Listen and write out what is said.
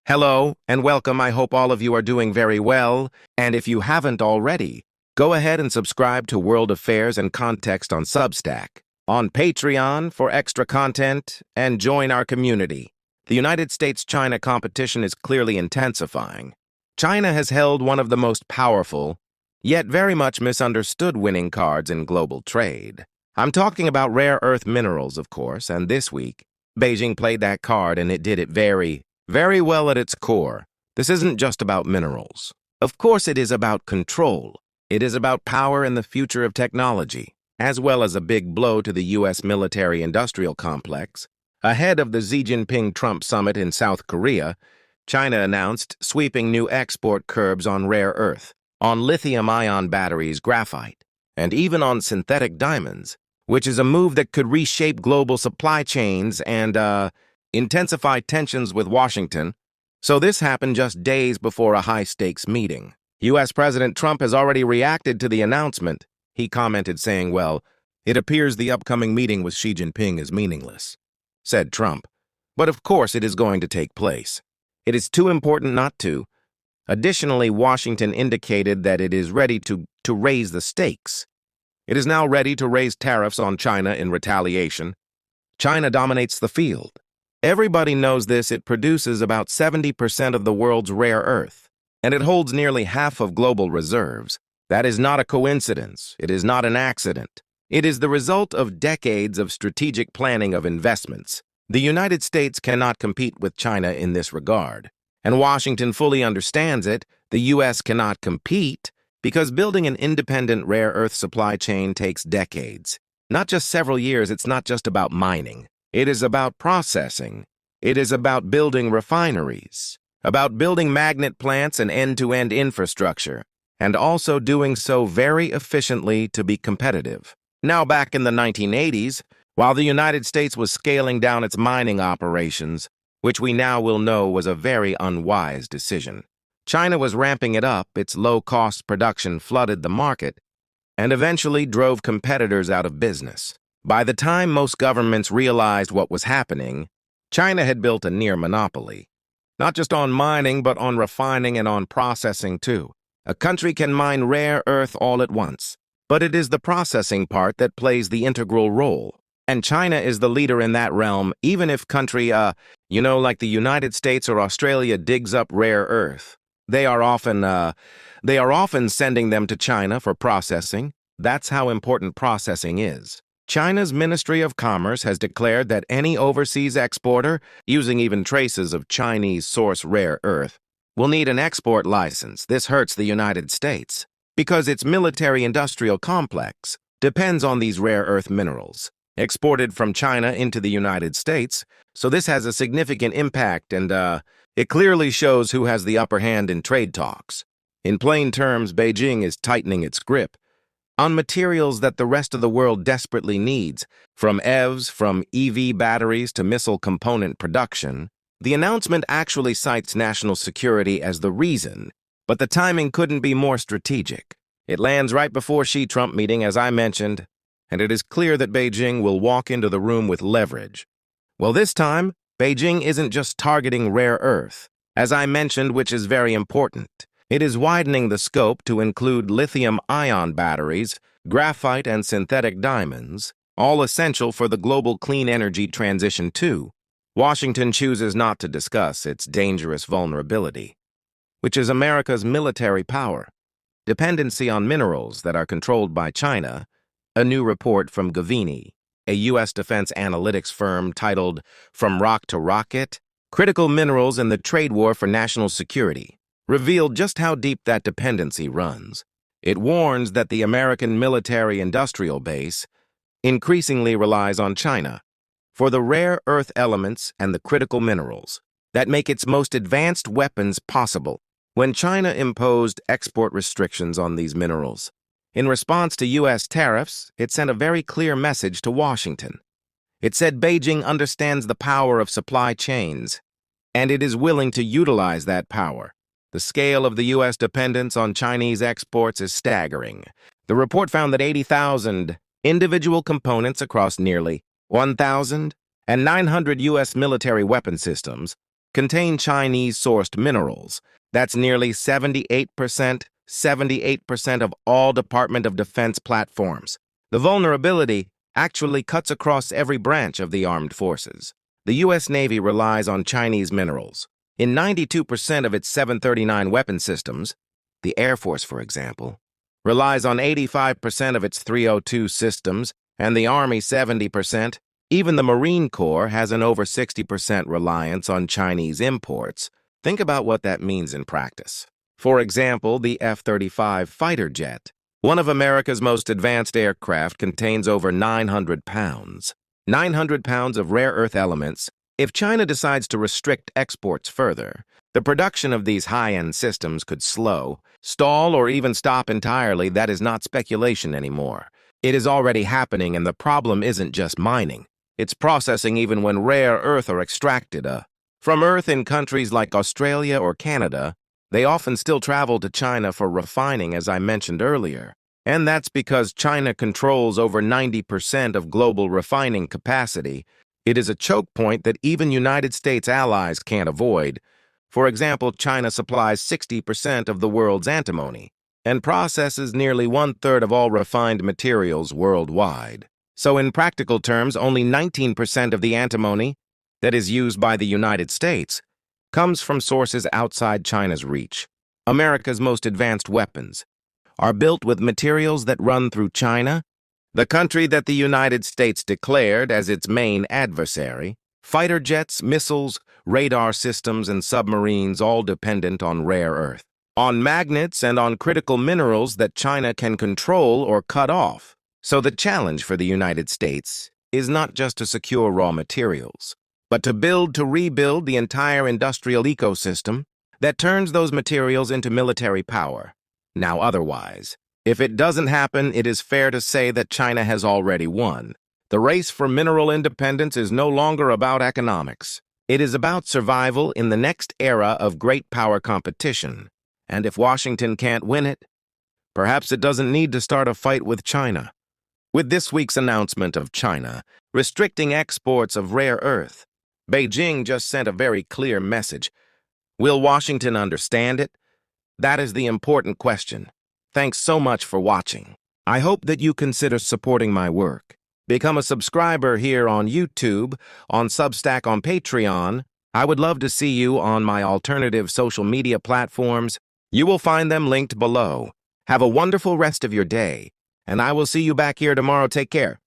Hello and welcome. I hope all of you are doing very well. And if you haven't already, go ahead and subscribe to World Affairs and Context on Substack, on Patreon for extra content, and join our community. The United States-China competition is clearly intensifying. China has held one of the most powerful, yet very much misunderstood winning cards in global trade. I'm talking about rare earth minerals, of course, and this week, Beijing played that card and it did it very well at its core. This isn't just about minerals. Of course, it is about control. It is about power and the future of technology, as well as a big blow to the U.S. military-industrial complex. Ahead of the Xi Jinping-Trump summit in South Korea, China announced sweeping new export curbs on rare earth, on lithium-ion batteries, graphite, and even on synthetic diamonds, which is a move that could reshape global supply chains and, intensify tensions with Washington. So this happened just days before a high-stakes meeting. U.S. President Trump has already reacted to the announcement. He commented saying, "Well, it appears the upcoming meeting with Xi Jinping is meaningless," said Trump. But of course it is going to take place. It is too important not to. Additionally, Washington indicated that it is ready to raise the stakes. It is now ready to raise tariffs on China in retaliation. China dominates the field. Everybody knows this. It produces about 70% of the world's rare earth, and it holds nearly half of global reserves. That is not a coincidence. It is not an accident. It is the result of decades of strategic planning of investments. The United States cannot compete with China in this regard, and Washington fully understands it. The U.S. cannot compete because building an independent rare earth supply chain takes decades. Not just several years. It's not just about mining. It is about processing. It is about building refineries, about building magnet plants and end-to-end infrastructure, and also doing so very efficiently to be competitive. Now, back in the 1980s, while the United States was scaling down its mining operations, which we now will know was a very unwise decision, China was ramping it up. Its low-cost production flooded the market and eventually drove competitors out of business. By the time most governments realized what was happening, China had built a near monopoly, not just on mining, but on refining and on processing too. A country can mine rare earth all at once, but it is the processing part that plays the integral role. And China is the leader in that realm. Even if country, like the United States or Australia digs up rare earth, they are often sending them to China for processing. That's how important processing is. China's Ministry of Commerce has declared that any overseas exporter using even traces of Chinese source rare earth will need an export license. This hurts the United States because its military-industrial complex depends on these rare earth minerals exported from China into the United States, so this has a significant impact and it clearly shows who has the upper hand in trade talks. In plain terms, Beijing is tightening its grip on materials that the rest of the world desperately needs, from EVs, from EV batteries to missile component production. The announcement actually cites national security as the reason, but the timing couldn't be more strategic. It lands right before Xi-Trump meeting, as I mentioned, and it is clear that Beijing will walk into the room with leverage. Well, this time, Beijing isn't just targeting rare earth, as I mentioned, which is very important. It is widening the scope to include lithium-ion batteries, graphite, and synthetic diamonds, all essential for the global clean energy transition too. Washington chooses not to discuss its dangerous vulnerability, which is America's military power, dependency on minerals that are controlled by China. A new report from Gavini, a U.S. defense analytics firm titled From Rock to Rocket, Critical Minerals in the Trade War for National Security, revealed just how deep that dependency runs. It warns that the American military-industrial base increasingly relies on China for the rare earth elements and the critical minerals that make its most advanced weapons possible. When China imposed export restrictions on these minerals, in response to U.S. tariffs, it sent a very clear message to Washington. It said Beijing understands the power of supply chains, and it is willing to utilize that power. The scale of the U.S. dependence on Chinese exports is staggering. The report found that 80,000 individual components across nearly 1,900 U.S. military weapon systems contain Chinese-sourced minerals. That's nearly 78% of all Department of Defense platforms. The vulnerability actually cuts across every branch of the armed forces. The U.S. Navy relies on Chinese minerals. In 92% of its 739 weapon systems, the Air Force, for example, relies on 85% of its 302 systems, and the Army 70%. Even the Marine Corps has an over 60% reliance on Chinese imports. Think about what that means in practice. For example, the F-35 fighter jet, one of America's most advanced aircraft, contains over 900 pounds. 900 pounds of rare earth elements. If China decides to restrict exports further, the production of these high-end systems could slow, stall, or even stop entirely. That is not speculation anymore. It is already happening, and the problem isn't just mining. It's processing even when rare earth are extracted from earth in countries like Australia or Canada. They often still travel to China for refining, as I mentioned earlier. And that's because China controls over 90% of global refining capacity. It is a choke point that even United States allies can't avoid. For example, China supplies 60% of the world's antimony and processes nearly 1/3 of all refined materials worldwide. So in practical terms, only 19% of the antimony that is used by the United States comes from sources outside China's reach. America's most advanced weapons are built with materials that run through China, the country that the United States declared as its main adversary. Fighter jets, missiles, radar systems, and submarines all dependent on rare earth, on magnets, and on critical minerals that China can control or cut off. So the challenge for the United States is not just to secure raw materials, but to rebuild the entire industrial ecosystem that turns those materials into military power. Now, otherwise, if it doesn't happen, it is fair to say that China has already won. The race for mineral independence is no longer about economics. It is about survival in the next era of great power competition. And if Washington can't win it, perhaps it doesn't need to start a fight with China. With this week's announcement of China restricting exports of rare earth, Beijing just sent a very clear message. Will Washington understand it? That is the important question. Thanks so much for watching. I hope that you consider supporting my work. Become a subscriber here on YouTube, on Substack, on Patreon. I would love to see you on my alternative social media platforms. You will find them linked below. Have a wonderful rest of your day, and I will see you back here tomorrow. Take care.